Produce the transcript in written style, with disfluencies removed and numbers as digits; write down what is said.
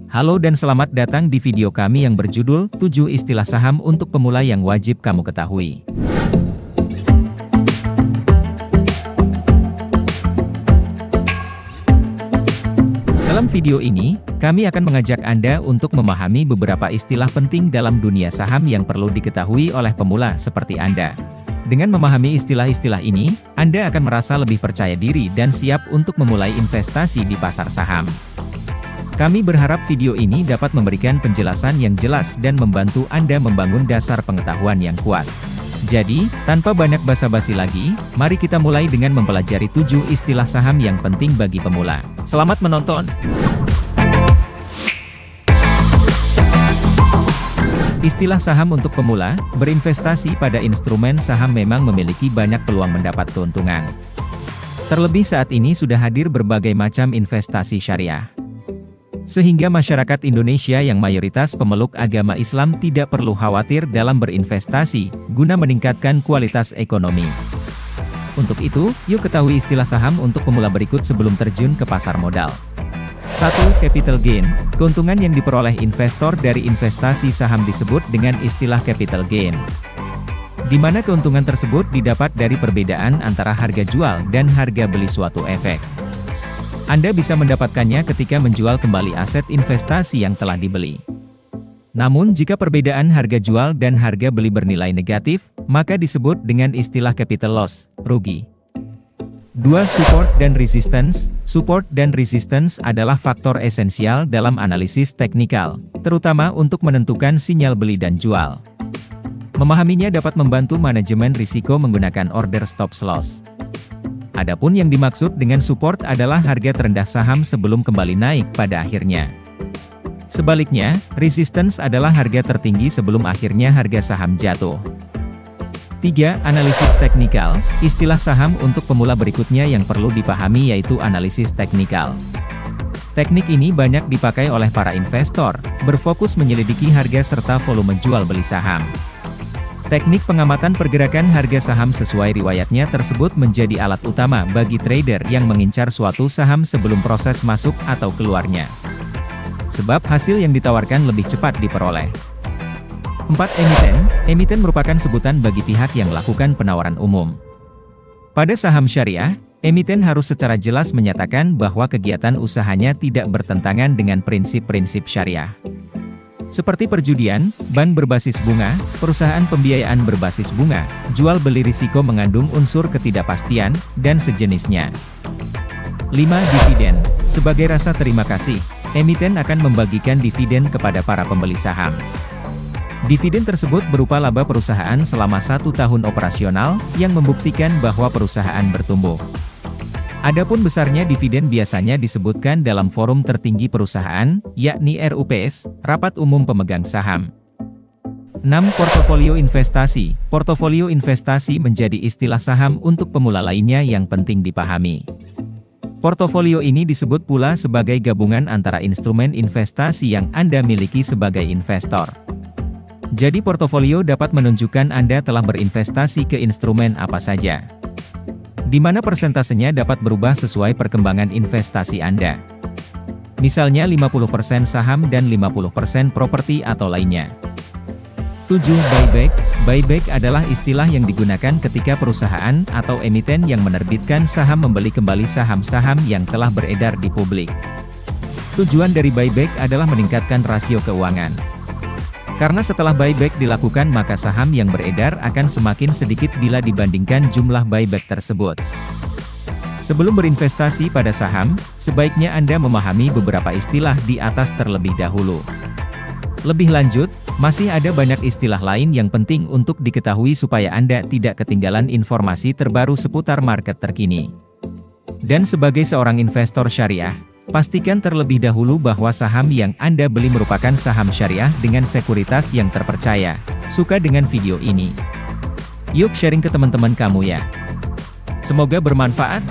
Halo dan selamat datang di video kami yang berjudul 7 istilah saham untuk pemula yang wajib kamu ketahui. Dalam video ini, kami akan mengajak Anda untuk memahami beberapa istilah penting dalam dunia saham yang perlu diketahui oleh pemula seperti Anda. Dengan memahami istilah-istilah ini, Anda akan merasa lebih percaya diri dan siap untuk memulai investasi di pasar saham. Kami berharap video ini dapat memberikan penjelasan yang jelas dan membantu Anda membangun dasar pengetahuan yang kuat. Jadi, tanpa banyak basa-basi lagi, mari kita mulai dengan mempelajari 7 istilah saham yang penting bagi pemula. Selamat menonton! Istilah saham untuk pemula, berinvestasi pada instrumen saham memang memiliki banyak peluang mendapat keuntungan. Terlebih saat ini sudah hadir berbagai macam investasi syariah. Sehingga masyarakat Indonesia yang mayoritas pemeluk agama Islam tidak perlu khawatir dalam berinvestasi, guna meningkatkan kualitas ekonomi. Untuk itu, yuk ketahui istilah saham untuk pemula berikut sebelum terjun ke pasar modal. 1. Capital gain. Keuntungan yang diperoleh investor dari investasi saham disebut dengan istilah capital gain. Di mana keuntungan tersebut didapat dari perbedaan antara harga jual dan harga beli suatu efek. Anda bisa mendapatkannya ketika menjual kembali aset investasi yang telah dibeli. Namun jika perbedaan harga jual dan harga beli bernilai negatif, maka disebut dengan istilah capital loss, rugi. 2. Support dan resistance. Support dan resistance adalah faktor esensial dalam analisis teknikal, terutama untuk menentukan sinyal beli dan jual. Memahaminya dapat membantu manajemen risiko menggunakan order stop loss. Adapun yang dimaksud dengan support adalah harga terendah saham sebelum kembali naik pada akhirnya. Sebaliknya, resistance adalah harga tertinggi sebelum akhirnya harga saham jatuh. 3. Analisis teknikal. Istilah saham untuk pemula berikutnya yang perlu dipahami yaitu analisis teknikal. Teknik ini banyak dipakai oleh para investor, berfokus menyelidiki harga serta volume jual beli saham. Teknik pengamatan pergerakan harga saham sesuai riwayatnya tersebut menjadi alat utama bagi trader yang mengincar suatu saham sebelum proses masuk atau keluarnya. Sebab hasil yang ditawarkan lebih cepat diperoleh. 4. Emiten. Emiten merupakan sebutan bagi pihak yang melakukan penawaran umum. Pada saham syariah, emiten harus secara jelas menyatakan bahwa kegiatan usahanya tidak bertentangan dengan prinsip-prinsip syariah. Seperti perjudian, ban berbasis bunga, perusahaan pembiayaan berbasis bunga, jual beli risiko mengandung unsur ketidakpastian, dan sejenisnya. 5. Dividen. Sebagai rasa terima kasih, emiten akan membagikan dividen kepada para pembeli saham. Dividen tersebut berupa laba perusahaan selama 1 tahun operasional, yang membuktikan bahwa perusahaan bertumbuh. Adapun besarnya dividen biasanya disebutkan dalam forum tertinggi perusahaan, yakni RUPS, Rapat Umum Pemegang Saham. 6. Portofolio investasi. Portofolio investasi menjadi istilah saham untuk pemula lainnya yang penting dipahami. Portofolio ini disebut pula sebagai gabungan antara instrumen investasi yang Anda miliki sebagai investor. Jadi portofolio dapat menunjukkan Anda telah berinvestasi ke instrumen apa saja, di mana persentasenya dapat berubah sesuai perkembangan investasi Anda. Misalnya 50% saham dan 50% properti atau lainnya. 7. Buyback. Buyback adalah istilah yang digunakan ketika perusahaan atau emiten yang menerbitkan saham membeli kembali saham-saham yang telah beredar di publik. Tujuan dari buyback adalah meningkatkan rasio keuangan. Karena setelah buyback dilakukan maka saham yang beredar akan semakin sedikit bila dibandingkan jumlah buyback tersebut. Sebelum berinvestasi pada saham, sebaiknya Anda memahami beberapa istilah di atas terlebih dahulu. Lebih lanjut, masih ada banyak istilah lain yang penting untuk diketahui supaya Anda tidak ketinggalan informasi terbaru seputar market terkini. Dan sebagai seorang investor syariah, pastikan terlebih dahulu bahwa saham yang Anda beli merupakan saham syariah dengan sekuritas yang terpercaya. Suka dengan video ini? Yuk sharing ke teman-teman kamu ya. Semoga bermanfaat.